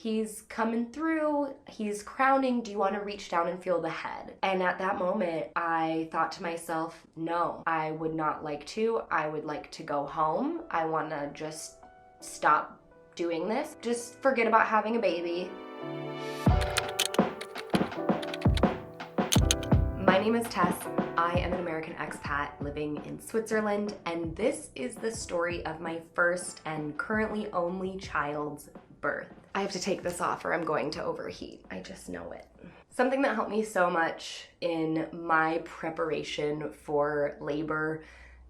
he's coming through, he's crowning, do you want to reach down and feel the head? And at that moment, I thought to myself, no, I would not like to. I would like to go home. I want to just stop doing this. Just forget about having a baby. My name is Tess. I am an American expat living in Switzerland, and this is the story of my first and currently only child's birth. I have to take this off or I'm going to overheat. I just know it. Something that helped me so much in my preparation for labor,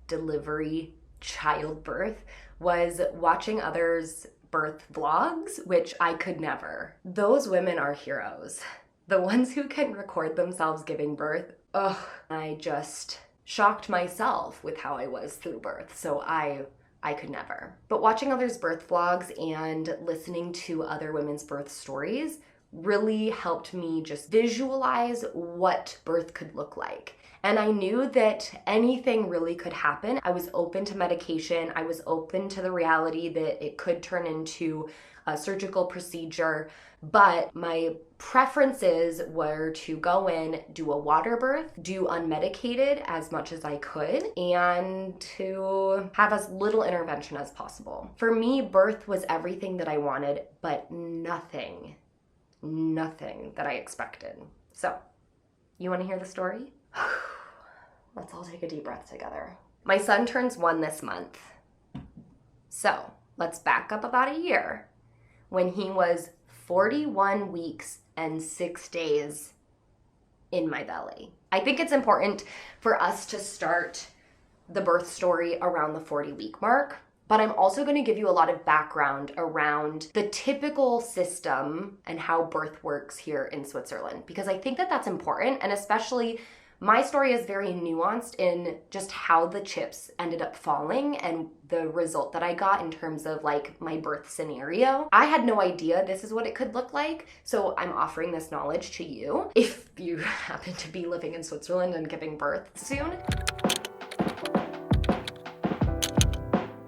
delivery, childbirth was watching others' birth vlogs, which I could never. Those women are heroes. The ones who can record themselves giving birth, I just shocked myself with how I was through birth, so I could never. But watching others' birth vlogs and listening to other women's birth stories really helped me just visualize what birth could look like. And I knew that anything really could happen. I was open to medication. I was open to the reality that it could turn into a surgical procedure, but my preferences were to go in, do a water birth, do unmedicated as much as I could, and to have as little intervention as possible. For me, birth was everything that I wanted, but nothing that I expected. So, you want to hear the story? Let's all take a deep breath together. My son turns 1 this month. So, let's back up about a year when he was 41 weeks and 6 days in my belly. I think it's important for us to start the birth story around the 40-week mark, but I'm also going to give you a lot of background around the typical system and how birth works here in Switzerland, because I think that that's important, and especially my story is very nuanced in just how the chips ended up falling and the result that I got in terms of like my birth scenario. I had no idea this is what it could look like, so I'm offering this knowledge to you if you happen to be living in Switzerland and giving birth soon.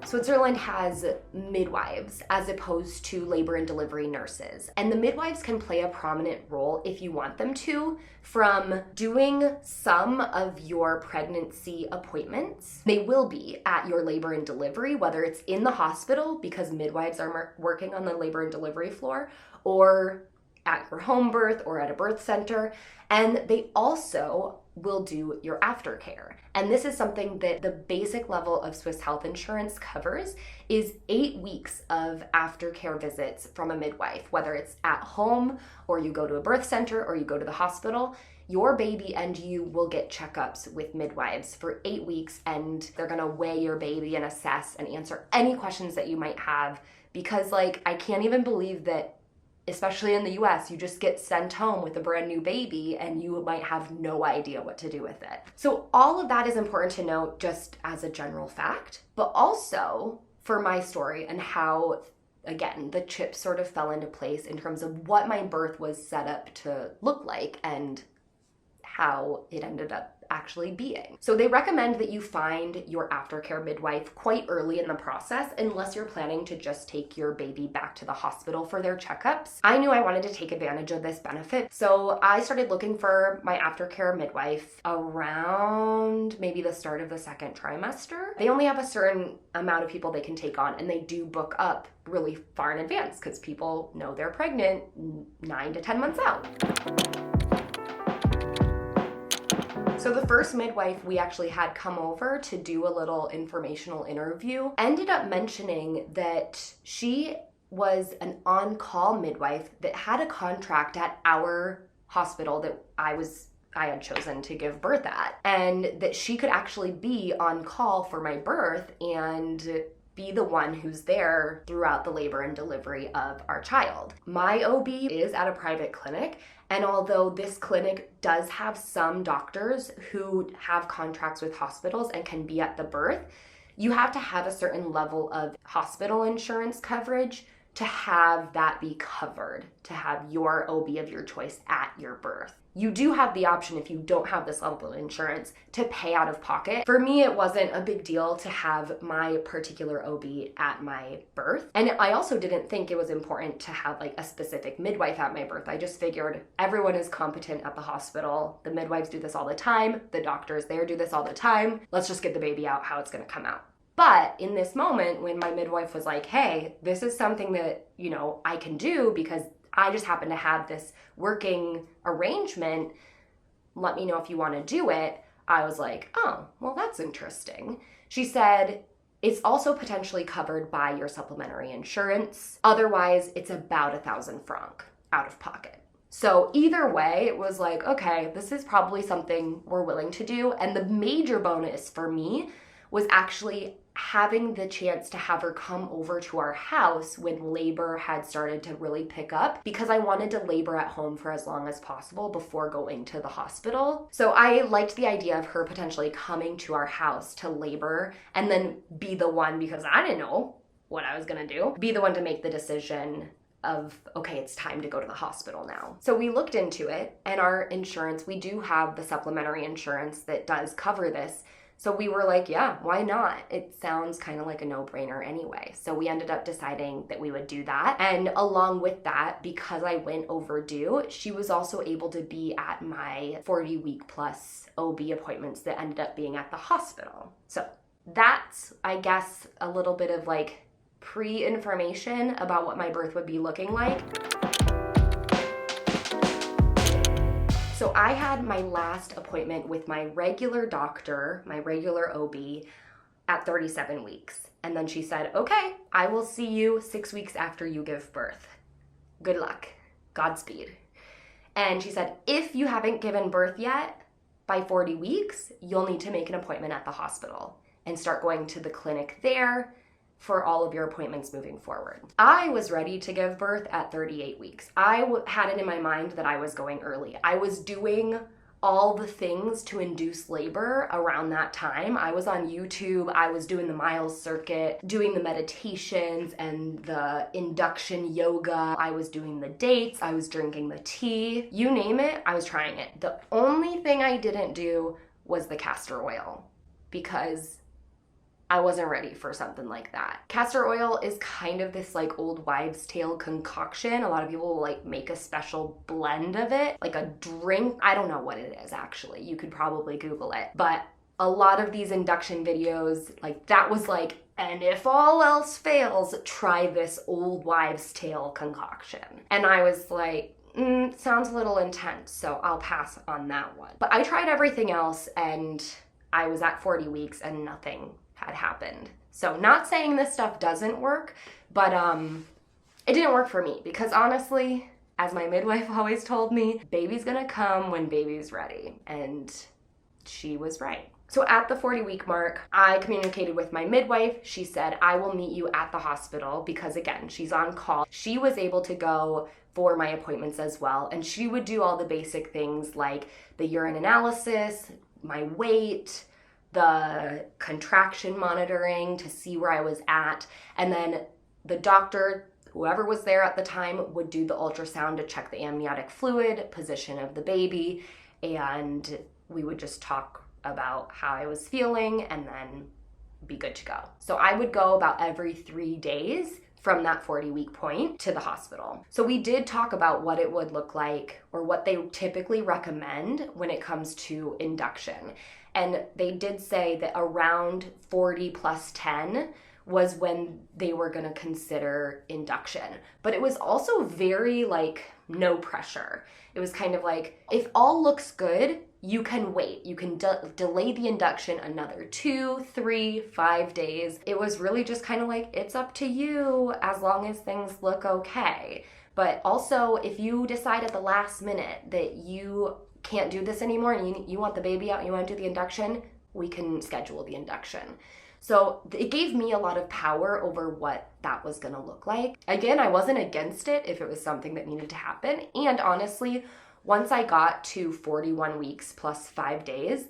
Switzerland has midwives as opposed to labor and delivery nurses. And the midwives can play a prominent role if you want them to, from doing some of your pregnancy appointments. They will be at your labor and delivery, whether it's in the hospital because midwives are working on the labor and delivery floor, or at your home birth or at a birth center. And they also will do your aftercare. And this is something that the basic level of Swiss health insurance covers is 8 weeks of aftercare visits from a midwife, whether it's at home or you go to a birth center or you go to the hospital. Your baby and you will get checkups with midwives for 8 weeks, and they're gonna weigh your baby and assess and answer any questions that you might have, because like, I can't even believe that especially in the US, you just get sent home with a brand new baby and you might have no idea what to do with it. So all of that is important to note just as a general fact, but also for my story and how, again, the chips sort of fell into place in terms of what my birth was set up to look like and how it ended up actually being. So they recommend that you find your aftercare midwife quite early in the process, unless you're planning to just take your baby back to the hospital for their checkups. I knew I wanted to take advantage of this benefit, so I started looking for my aftercare midwife around maybe the start of the 2nd trimester. They only have a certain amount of people they can take on, and they do book up really far in advance because people know they're pregnant 9 to 10 months out. So the first midwife we actually had come over to do a little informational interview ended up mentioning that she was an on-call midwife that had a contract at our hospital that I had chosen to give birth at, and that she could actually be on call for my birth and be the one who's there throughout the labor and delivery of our child. My OB is at a private clinic, and although this clinic does have some doctors who have contracts with hospitals and can be at the birth, you have to have a certain level of hospital insurance coverage to have that be covered, to have your OB of your choice at your birth. you do have the option, if you don't have this level of insurance, to pay out of pocket. For me, it wasn't a big deal to have my particular OB at my birth. And I also didn't think it was important to have like a specific midwife at my birth. I just figured everyone is competent at the hospital. The midwives do this all the time. The doctors there do this all the time. Let's just get the baby out how it's gonna come out. But in this moment, when my midwife was like, hey, this is something that, you know, I can do because I just happen to have this working arrangement, let me know if you want to do it. I was like, oh, well, that's interesting. She said, it's also potentially covered by your supplementary insurance. Otherwise, it's about 1,000 francs out of pocket. So either way, it was like, okay, this is probably something we're willing to do. And the major bonus for me was actually having the chance to have her come over to our house when labor had started to really pick up, because I wanted to labor at home for as long as possible before going to the hospital. So I liked the idea of her potentially coming to our house to labor and then be the one, because I didn't know what I was gonna do, be the one to make the decision of, okay, it's time to go to the hospital now. So we looked into it, and our insurance, we do have the supplementary insurance that does cover this. So we were like, yeah, why not? It sounds kind of like a no-brainer anyway. So we ended up deciding that we would do that. And along with that, because I went overdue, she was also able to be at my 40-week plus OB appointments that ended up being at the hospital. So that's, I guess, a little bit of like pre-information about what my birth would be looking like. So I had my last appointment with my regular doctor, my regular OB, at 37 weeks. And then she said, okay, I will see you 6 weeks after you give birth. Good luck. Godspeed. And she said, if you haven't given birth yet, by 40 weeks, you'll need to make an appointment at the hospital and start going to the clinic there for all of your appointments moving forward. I was ready to give birth at 38 weeks. I had it in my mind that I was going early. I was doing all the things to induce labor around that time. I was on YouTube, I was doing the miles circuit, doing the meditations and the induction yoga. I was doing the dates, I was drinking the tea. You name it, I was trying it. The only thing I didn't do was the castor oil, because I wasn't ready for something like that. Castor oil is kind of this like old wives' tale concoction. A lot of people will like make a special blend of it, like a drink. I don't know what it is actually. You could probably Google it. But a lot of these induction videos, like that was like, and if all else fails, try this old wives' tale concoction. And I was like, sounds a little intense, so I'll pass on that one. But I tried everything else, and I was at 40 weeks and nothing had happened. So not saying this stuff doesn't work, but it didn't work for me, because honestly, as my midwife always told me, baby's gonna come when baby's ready. And she was right. So at the 40-week mark, I communicated with my midwife. She said, I will meet you at the hospital, because again, she's on call. She was able to go for my appointments as well, and she would do all the basic things like the urine analysis, my weight, the contraction monitoring to see where I was at. And then the doctor, whoever was there at the time, would do the ultrasound to check the amniotic fluid, position of the baby, and we would just talk about how I was feeling and then be good to go. So I would go about every 3 days from that 40-week point to the hospital. So we did talk about what it would look like, or what they typically recommend when it comes to induction. And they did say that around 40 plus 10 was when they were gonna consider induction. But it was also very like no pressure. It was kind of like, if all looks good, you can wait. You can delay the induction another 2, 3, 5 days. It was really just kind of like, it's up to you as long as things look okay. But also, if you decide at the last minute that you can't do this anymore and you want the baby out and you want to do the induction, we can schedule the induction. So it gave me a lot of power over what that was going to look like. Again, I wasn't against it if it was something that needed to happen. And honestly, once I got to 41 weeks plus 5 days,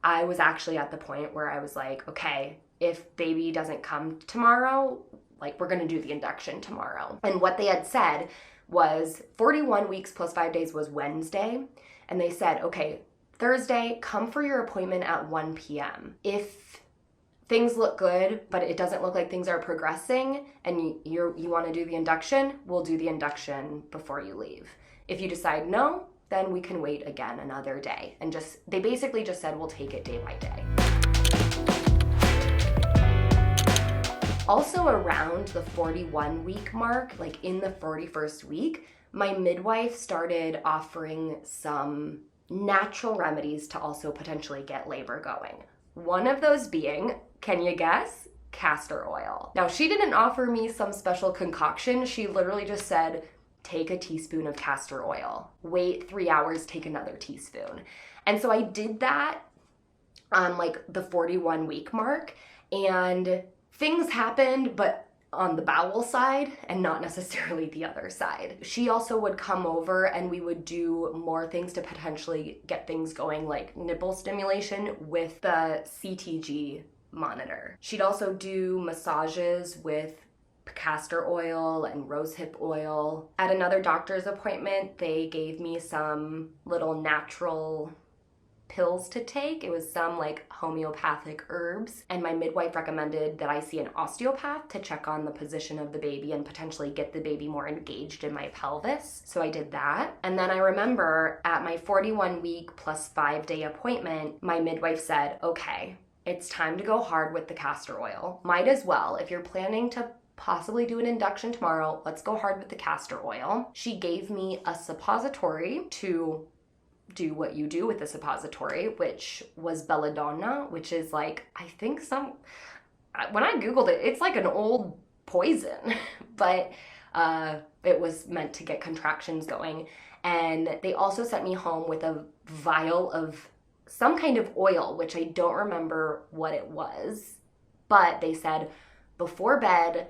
I was actually at the point where I was like, okay, if baby doesn't come tomorrow, like we're going to do the induction tomorrow. And what they had said was 41 weeks plus 5 days was Wednesday. And they said, okay, Thursday, come for your appointment at 1 p.m. If things look good, but it doesn't look like things are progressing and you want to do the induction, we'll do the induction before you leave. If you decide no, then we can wait again another day. And they basically just said, we'll take it day by day. Also around the 41 week mark, like in the 41st week, my midwife started offering some natural remedies to also potentially get labor going. One of those being, can you guess? Castor oil. Now, she didn't offer me some special concoction. She literally just said, take a teaspoon of castor oil, wait 3 hours, take another teaspoon. And so I did that on like the 41 week mark, and things happened, but on the bowel side and not necessarily the other side. She also would come over and we would do more things to potentially get things going, like nipple stimulation with the CTG monitor. She'd also do massages with castor oil and rosehip oil. At another doctor's appointment, they gave me some little natural pills to take. It was some like homeopathic herbs, and my midwife recommended that I see an osteopath to check on the position of the baby and potentially get the baby more engaged in my pelvis. So I did that. And then I remember at my 41 week plus 5 day appointment, my midwife said, okay, it's time to go hard with the castor oil. Might as well, if you're planning to possibly do an induction tomorrow, let's go hard with the castor oil. She gave me a suppository to do what you do with the suppository, which was belladonna, which is like, I think when I Googled it, it's like an old poison, but it was meant to get contractions going. And they also sent me home with a vial of some kind of oil, which I don't remember what it was, but they said, before bed,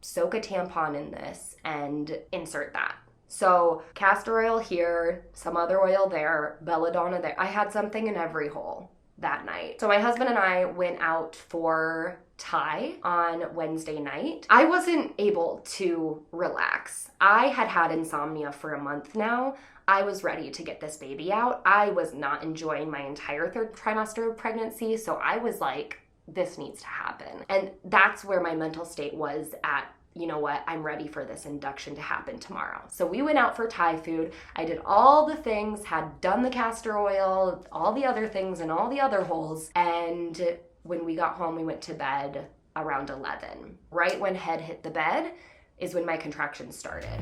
soak a tampon in this and insert that. So castor oil here, some other oil there, belladonna there. I had something in every hole that night. So my husband and I went out for Thai on Wednesday night. I wasn't able to relax. I had had insomnia for a month now. I was ready to get this baby out. I was not enjoying my entire third trimester of pregnancy. So I was like, this needs to happen. And that's where my mental state was at. You know what, I'm ready for this induction to happen tomorrow. So we went out for Thai food. I did all the things, had done the castor oil, all the other things in all the other holes. And when we got home, we went to bed around 11. Right when head hit the bed is when my contractions started.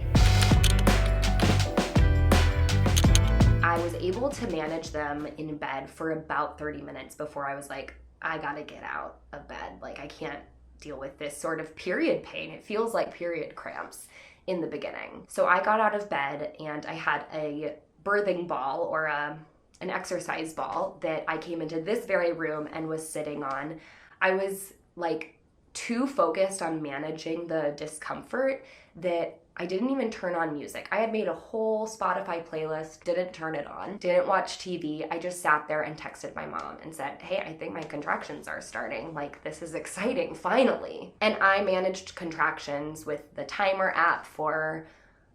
I was able to manage them in bed for about 30 minutes before I was like, I gotta get out of bed. Like, I can't deal with this sort of period pain. It feels like period cramps in the beginning. So I got out of bed and I had a birthing ball or an exercise ball that I came into this very room and was sitting on. I was like too focused on managing the discomfort that I didn't even turn on music. I had made a whole Spotify playlist, didn't turn it on, didn't watch TV. I just sat there and texted my mom and said, hey, I think my contractions are starting. Like, this is exciting, finally. And I managed contractions with the timer app for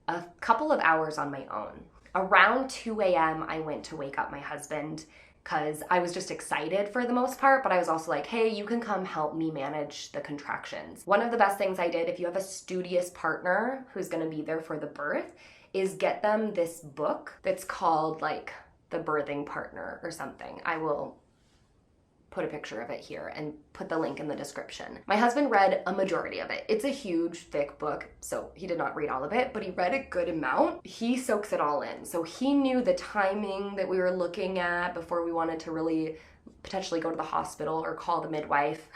a couple of hours on my own. Around 2 a.m., I went to wake up my husband because I was just excited for the most part, but I was also like, hey, you can come help me manage the contractions. One of the best things I did, if you have a studious partner who's gonna be there for the birth, is get them this book that's called like The Birthing Partner or something. I will put a picture of it here and put the link in the description. My husband read a majority of it. It's a huge, thick book, so he did not read all of it, but he read a good amount. He soaks it all in. So he knew the timing that we were looking at before we wanted to really potentially go to the hospital or call the midwife.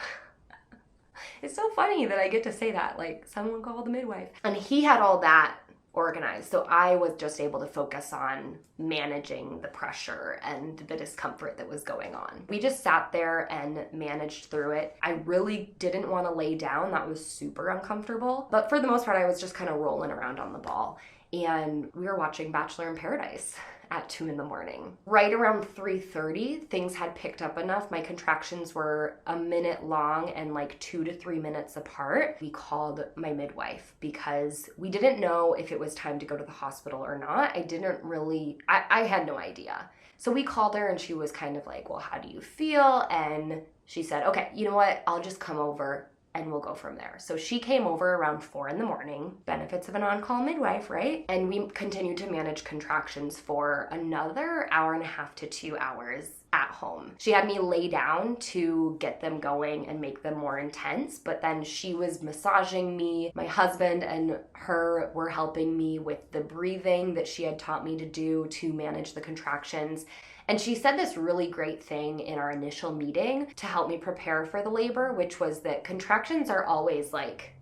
It's so funny that I get to say that, like, someone called the midwife. And he had all that organized. So I was just able to focus on managing the pressure and the discomfort that was going on. We just sat there and managed through it. I really didn't want to lay down. That was super uncomfortable. But for the most part, I was just kind of rolling around on the ball. And we were watching Bachelor in Paradise. at 2 in the morning. Right around 3:30, things had picked up enough. My contractions were a minute long and like 2 to 3 minutes apart. We called my midwife because we didn't know if it was time to go to the hospital or not. I had no idea. So we called her and she was kind of like, well, how do you feel? And she said, okay, you know what? I'll just come over and we'll go from there. So she came over around 4 in the morning, benefits of an on-call midwife, right? And we continued to manage contractions for another hour and a half to 2 hours at home. She had me lay down to get them going and make them more intense, but then she was massaging me. My husband and her were helping me with the breathing that she had taught me to do to manage the contractions. And she said this really great thing in our initial meeting to help me prepare for the labor, which was that contractions are always like,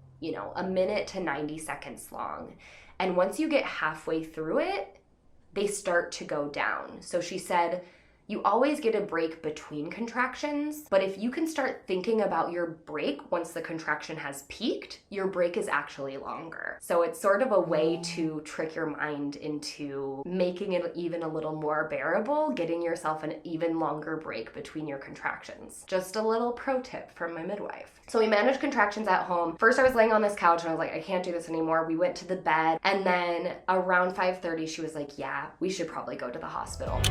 a minute to 90 seconds long. And once you get halfway through it, they start to go down. So she said, you always get a break between contractions, but if you can start thinking about your break once the contraction has peaked, your break is actually longer. So it's sort of a way to trick your mind into making it even a little more bearable, getting yourself an even longer break between your contractions. Just a little pro tip from my midwife. So we managed contractions at home. First I was laying on this couch and I was like, I can't do this anymore. We went to the bed and then around 5:30 she was like, yeah, we should probably go to the hospital.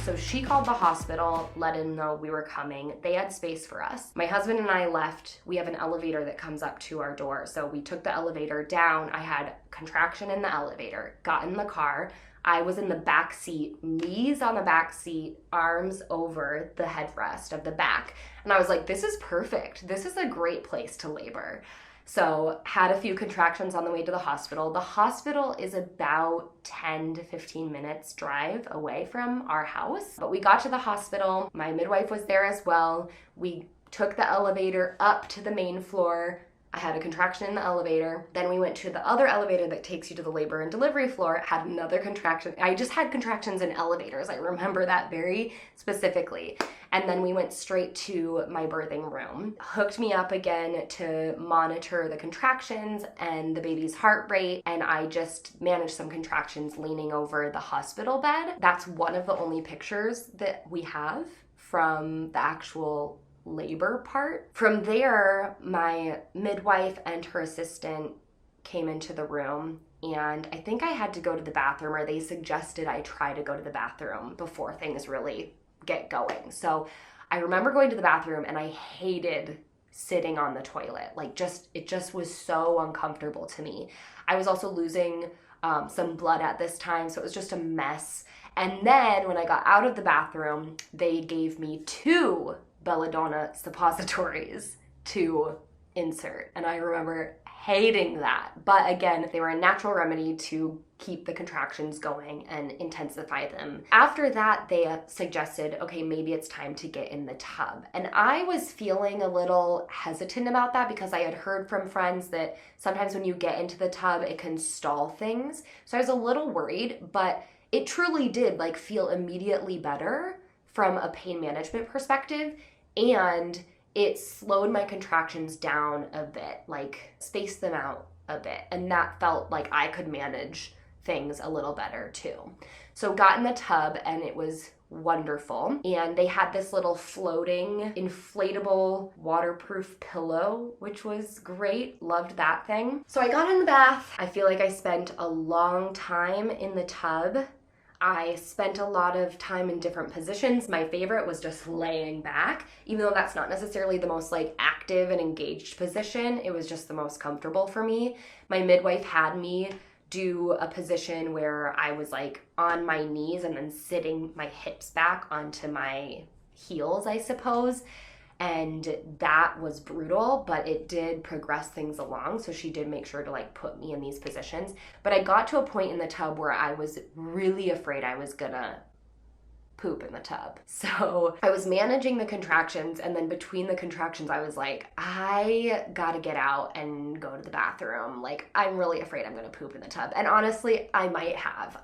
So she called the hospital, let them know we were coming. They had space for us. My husband and I left. We have an elevator that comes up to our door. So we took the elevator down. I had contraction in the elevator, got in the car. I was in the back seat, knees on the back seat, arms over the headrest of the back. And I was like, this is perfect. This is a great place to labor. So had a few contractions on the way to the hospital. The hospital is about 10 to 15 minutes drive away from our house. But we got to the hospital. My midwife was there as well. We took the elevator up to the main floor. I had a contraction in the elevator. Then we went to the other elevator that takes you to the labor and delivery floor. Had another contraction. I just had contractions in elevators. I remember that very specifically. And then we went straight to my birthing room. Hooked me up again to monitor the contractions and the baby's heart rate. And I just managed some contractions leaning over the hospital bed. That's one of the only pictures that we have from the actual labor part. From there, my midwife and her assistant came into the room, and I think I had to go to the bathroom, or they suggested I try to go to the bathroom before things really get going. So I remember going to the bathroom and I hated sitting on the toilet. It just was so uncomfortable to me. I was also losing some blood at this time, so it was just a mess. And then when I got out of the bathroom, they gave me 2 belladonna suppositories to insert. And I remember hating that. But again, they were a natural remedy to keep the contractions going and intensify them. After that, they suggested, okay, maybe it's time to get in the tub. And I was feeling a little hesitant about that because I had heard from friends that sometimes when you get into the tub, it can stall things. So I was a little worried, but it truly did feel immediately better from a pain management perspective. And it slowed my contractions down a bit, spaced them out a bit. And that felt like I could manage things a little better too. So got in the tub and it was wonderful. And they had this little floating inflatable waterproof pillow, which was great. Loved that thing. So I got in the bath. I feel like I spent a long time in the tub. I spent a lot of time in different positions. My favorite was just laying back, even though that's not necessarily the most active and engaged position. It was just the most comfortable for me. My midwife had me do a position where I was on my knees and then sitting my hips back onto my heels, I suppose. And that was brutal, but it did progress things along. So she did make sure to put me in these positions. But I got to a point in the tub where I was really afraid I was gonna poop in the tub. So I was managing the contractions, and then between the contractions, I was like, I gotta get out and go to the bathroom. I'm really afraid I'm gonna poop in the tub. And honestly, I might have.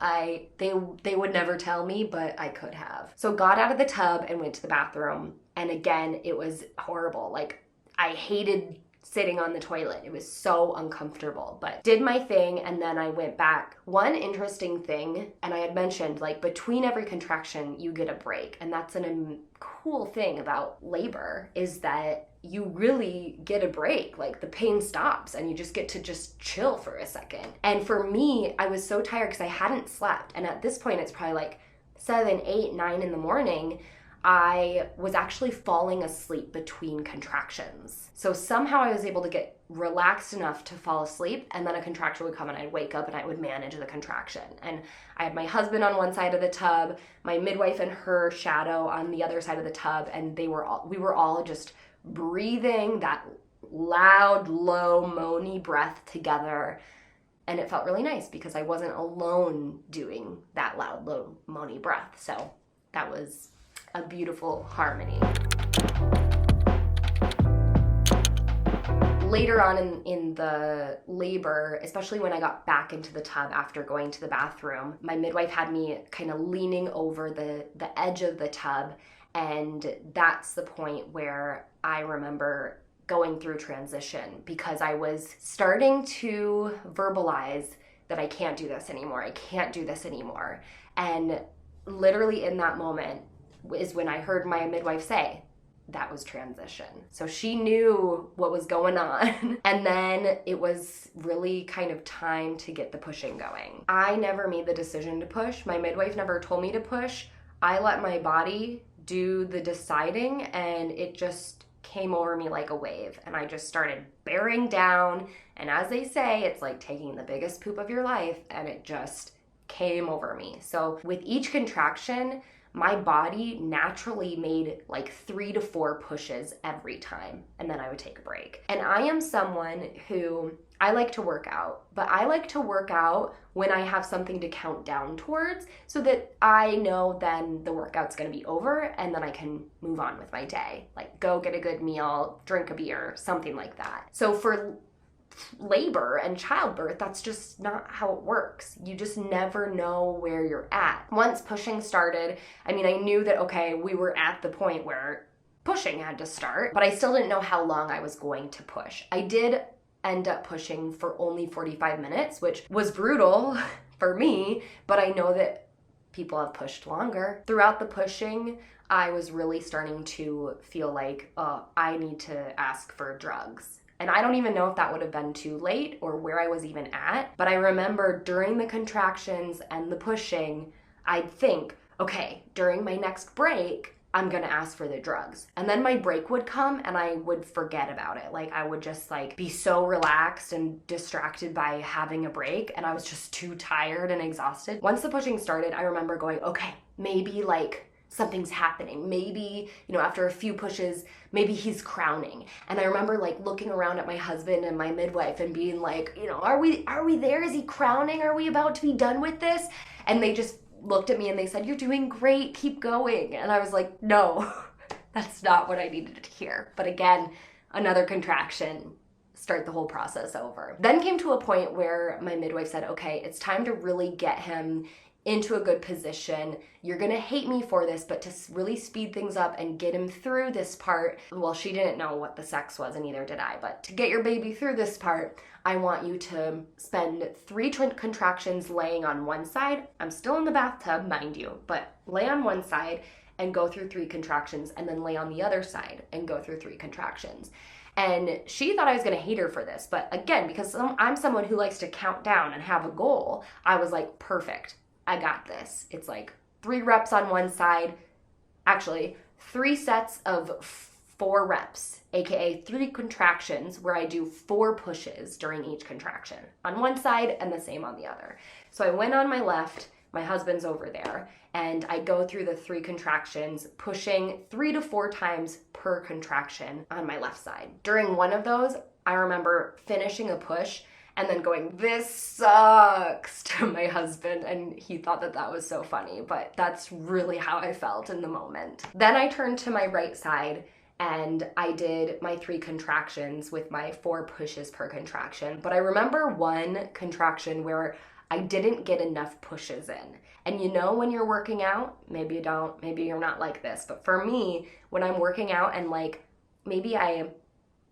They would never tell me, but I could have. So got out of the tub and went to the bathroom. And again, it was horrible. I hated sitting on the toilet. It was so uncomfortable, but did my thing, and then I went back. One interesting thing, and I had mentioned, like, between every contraction, you get a break, and that's a cool thing about labor, is that you really get a break. Like, the pain stops and you just get to just chill for a second. And for me, I was so tired because I hadn't slept, and at this point it's probably like 7, 8, 9 in the morning. I was actually falling asleep between contractions. So somehow I was able to get relaxed enough to fall asleep, and then a contraction would come and I'd wake up and I would manage the contraction. And I had my husband on one side of the tub, my midwife and her shadow on the other side of the tub, and we were all just breathing that loud, low, moany breath together. And it felt really nice because I wasn't alone doing that loud, low, moany breath. So that was a beautiful harmony. Later on in the labor, especially when I got back into the tub after going to the bathroom, my midwife had me kind of leaning over the edge of the tub, and that's the point where I remember going through transition, because I was starting to verbalize that I can't do this anymore. I can't do this anymore. And literally in that moment is when I heard my midwife say, that was transition. So she knew what was going on. And then it was really kind of time to get the pushing going. I never made the decision to push. My midwife never told me to push. I let my body do the deciding, and it just came over me like a wave. And I just started bearing down. And as they say, it's like taking the biggest poop of your life, and it just came over me. So with each contraction, my body naturally made like 3 to 4 pushes every time, and then I would take a break. And I am someone who, I like to work out, but I like to work out when I have something to count down towards, so that I know then the workout's gonna be over and then I can move on with my day. Like, go get a good meal, drink a beer, something like that. So for labor and childbirth, that's just not how it works. You just never know where you're at. Once pushing started, I mean, I knew that, okay, we were at the point where pushing had to start, but I still didn't know how long I was going to push. I did end up pushing for only 45 minutes, which was brutal for me, but I know that people have pushed longer. Throughout the pushing, I was really starting to feel like, I need to ask for drugs. And I don't even know if that would have been too late or where I was even at. But I remember during the contractions and the pushing, I'd think, okay, during my next break, I'm gonna ask for the drugs. And then my break would come and I would forget about it. Like, I would just like be so relaxed and distracted by having a break, and I was just too tired and exhausted. Once the pushing started, I remember going, okay, maybe like something's happening. Maybe, after a few pushes, maybe he's crowning. And I remember like looking around at my husband and my midwife and being like, are we there? Is he crowning? Are we about to be done with this? And they just looked at me and they said, you're doing great, keep going. And I was like, no, that's not what I needed to hear. But again, another contraction, start the whole process over. Then came to a point where my midwife said, okay, it's time to really get him into a good position. You're gonna hate me for this, but to really speed things up and get him through this part, well, she didn't know what the sex was and neither did I, but to get your baby through this part, I want you to spend 3 contractions laying on one side. I'm still in the bathtub, mind you, but lay on one side and go through 3 contractions, and then lay on the other side and go through 3 contractions. And she thought I was gonna hate her for this, but again, because I'm someone who likes to count down and have a goal, I was like, perfect. I got this. It's like 3 reps on one side, actually 3 sets of 4 reps, aka 3 contractions where I do 4 pushes during each contraction on one side and the same on the other. So I went on my left, my husband's over there, and I go through the 3 contractions, pushing 3 to 4 times per contraction on my left side. During one of those, I remember finishing a push and then going, this sucks, to my husband, and he thought that was so funny, but that's really how I felt in the moment. Then I turned to my right side and I did my 3 contractions with my 4 pushes per contraction, but I remember one contraction where I didn't get enough pushes in. And when you're working out, maybe you don't, maybe you're not like this, but for me, when I'm working out and like maybe I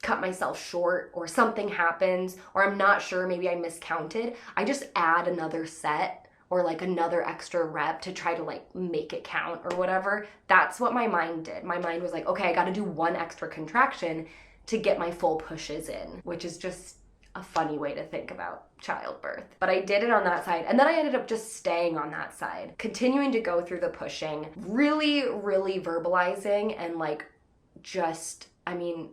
cut myself short or something happens or I'm not sure, maybe I miscounted, I just add another set or like another extra rep to try to like make it count or whatever. That's what my mind did. My mind was like, okay, I got to do one extra contraction to get my full pushes in, which is just a funny way to think about childbirth. But I did it on that side, and then I ended up just staying on that side, continuing to go through the pushing, really verbalizing, and like just, I mean,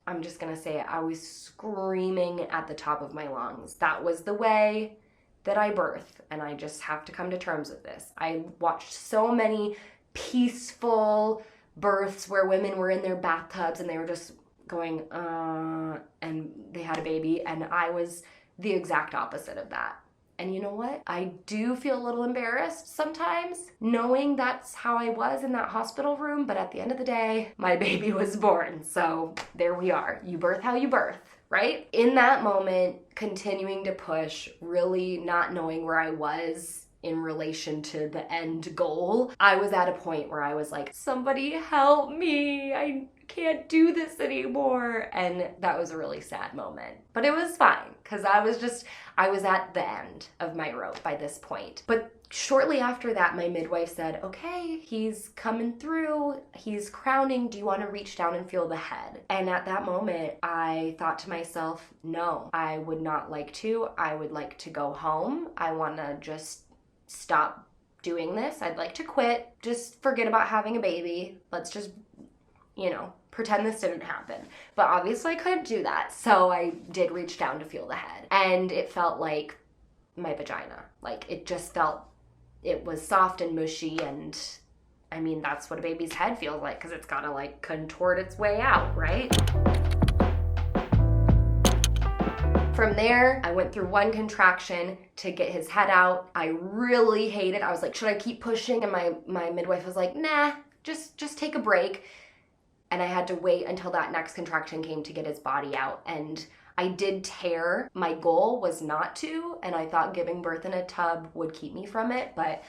I'm just gonna say it, I was screaming at the top of my lungs. That was the way that I birth, and I just have to come to terms with this. I watched so many peaceful births where women were in their bathtubs and they were just going, and they had a baby, and I was the exact opposite of that. And you know what? I do feel a little embarrassed sometimes knowing that's how I was in that hospital room, but at the end of the day, my baby was born. So there we are. You birth how you birth, right? In that moment, continuing to push, really not knowing where I was in relation to the end goal, I was at a point where I was like, somebody help me. I can't do this anymore. And that was a really sad moment. But it was fine because I was at the end of my rope by this point. But shortly after that, my midwife said, okay, he's coming through, he's crowning. Do you want to reach down and feel the head? And at that moment, I thought to myself, no, I would not like to. I would like to go home. I want to just stop doing this. I'd like to quit. Just forget about having a baby. Let's just, pretend this didn't happen. But obviously I couldn't do that. So I did reach down to feel the head. And it felt like my vagina. Like it was soft and mushy, and I mean, that's what a baby's head feels like because it's gotta like contort its way out, right? From there, I went through one contraction to get his head out. I really hated it. I was like, should I keep pushing? And my midwife was like, nah, just take a break. And I had to wait until that next contraction came to get his body out. And I did tear. My goal was not to, and I thought giving birth in a tub would keep me from it, but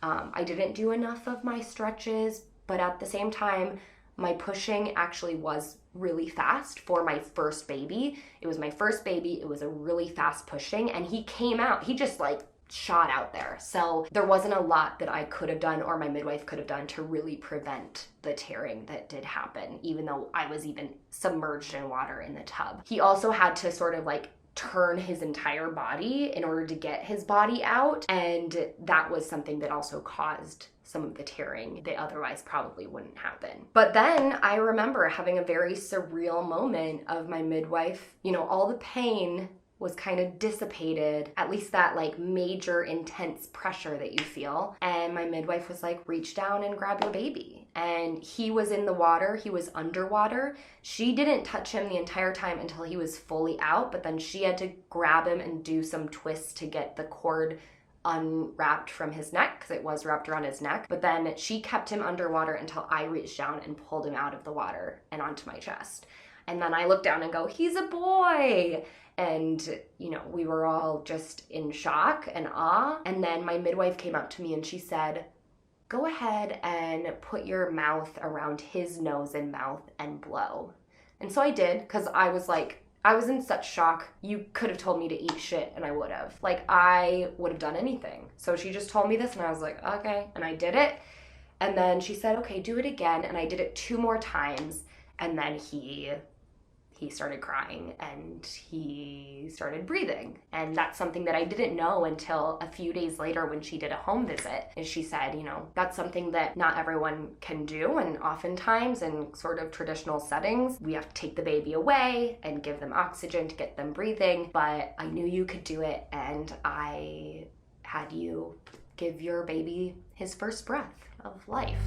I didn't do enough of my stretches. But at the same time, my pushing actually was really fast for my first baby. It was my first baby. It was a really fast pushing, and he came out. He just like shot out there. So there wasn't a lot that I could have done or my midwife could have done to really prevent the tearing that did happen, even though I was even submerged in water in the tub. He also had to sort of like turn his entire body in order to get his body out, and that was something that also caused some of the tearing that otherwise probably wouldn't happen. But then I remember having a very surreal moment of my midwife, all the pain was kind of dissipated, at least that like major intense pressure that you feel. And my midwife was like, reach down and grab your baby. And he was in the water, he was underwater. She didn't touch him the entire time until he was fully out, but then she had to grab him and do some twists to get the cord unwrapped from his neck, because it was wrapped around his neck. But then she kept him underwater until I reached down and pulled him out of the water and onto my chest. And then I looked down and go, he's a boy. And, we were all just in shock and awe. And then my midwife came up to me and she said, go ahead and put your mouth around his nose and mouth and blow. And so I did, because I was in such shock. You could have told me to eat shit and I would have. Like, I would have done anything. So she just told me this and I was like, okay. And I did it. And then she said, okay, do it again. And I did it 2 more times. And then he started crying and he started breathing. And that's something that I didn't know until a few days later when she did a home visit. And she said, that's something that not everyone can do. And oftentimes in sort of traditional settings, we have to take the baby away and give them oxygen to get them breathing. But I knew you could do it, and I had you give your baby his first breath of life.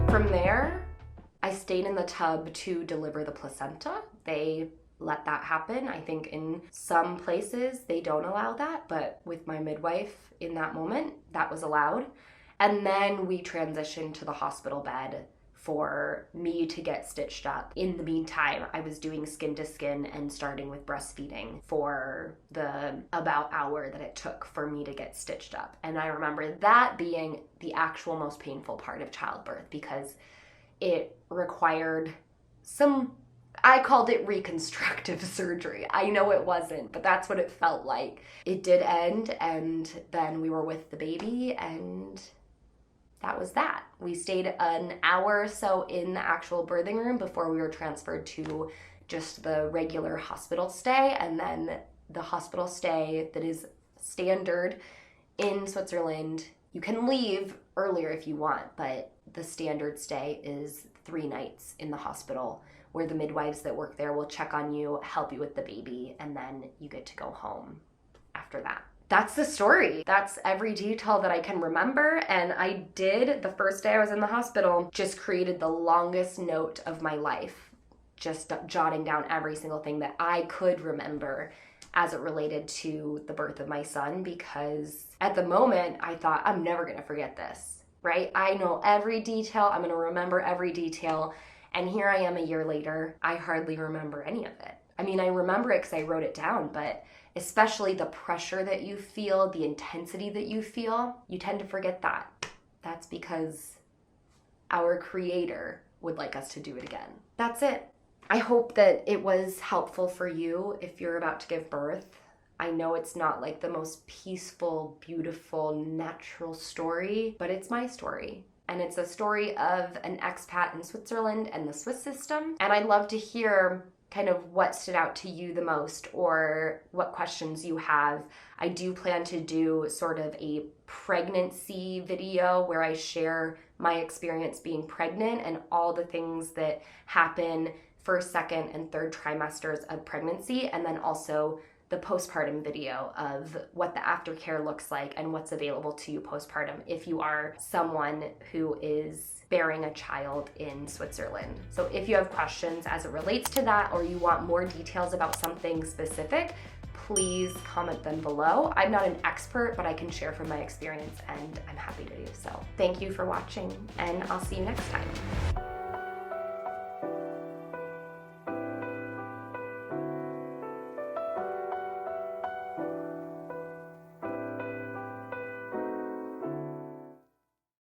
From there, I stayed in the tub to deliver the placenta. They let that happen. I think in some places they don't allow that, but with my midwife in that moment, that was allowed. And then we transitioned to the hospital bed for me to get stitched up. In the meantime, I was doing skin to skin and starting with breastfeeding for the about hour that it took for me to get stitched up. And I remember that being the actual most painful part of childbirth, because it required some, I called it reconstructive surgery. I know it wasn't, but that's what it felt like. It did end, and then we were with the baby, and that was that. We stayed an hour or so in the actual birthing room before we were transferred to just the regular hospital stay, and then the hospital stay that is standard in Switzerland. You can leave earlier if you want, but the standard stay is 3 nights in the hospital, where the midwives that work there will check on you, help you with the baby, and then you get to go home after that. That's the story. That's every detail that I can remember. And I did, the first day I was in the hospital, just created the longest note of my life, just jotting down every single thing that I could remember as it related to the birth of my son, because at the moment I thought, I'm never gonna forget this, right? I know every detail, I'm gonna remember every detail. And here I am a year later, I hardly remember any of it. I mean, I remember it because I wrote it down, but especially the pressure that you feel, the intensity that you feel, you tend to forget that. That's because our Creator would like us to do it again. That's it. I hope that it was helpful for you if you're about to give birth. I know it's not like the most peaceful, beautiful, natural story, but it's my story. And it's a story of an expat in Switzerland and the Swiss system. And I'd love to hear kind of what stood out to you the most, or what questions you have. I do plan to do sort of a pregnancy video where I share my experience being pregnant and all the things that happen first, second, and third trimesters of pregnancy, and then also the postpartum video of what the aftercare looks like and what's available to you postpartum if you are someone who is bearing a child in Switzerland. So if you have questions as it relates to that, or you want more details about something specific, please comment them below. I'm not an expert, but I can share from my experience, and I'm happy to do so. Thank you for watching, and I'll see you next time.